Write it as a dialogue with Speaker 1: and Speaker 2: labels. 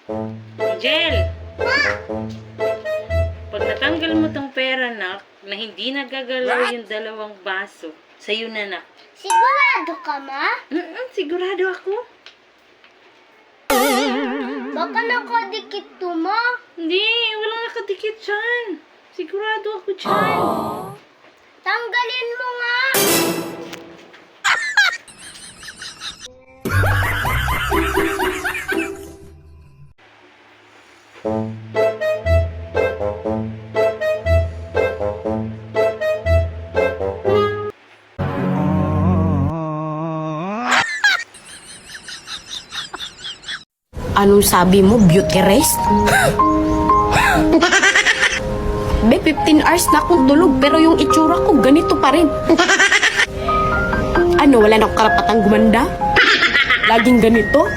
Speaker 1: Angel! Pag natanggal mo tong pera, nak, na hindi nagagalaw yung dalawang baso, sa'yo na, nak.
Speaker 2: Sigurado ka, ma?
Speaker 1: Sigurado ako.
Speaker 2: Baka nakadikit to, ma.
Speaker 1: Hindi, walang nakadikit dyan. Sigurado ako dyan.
Speaker 2: Tanggalin mo nga.
Speaker 3: Anong sabi mo, beauty rest? Be, 15 hours na akong tulog, pero yung itsura ko, ganito pa rin. Ano, wala na akong karapatang gumanda? Laging ganito?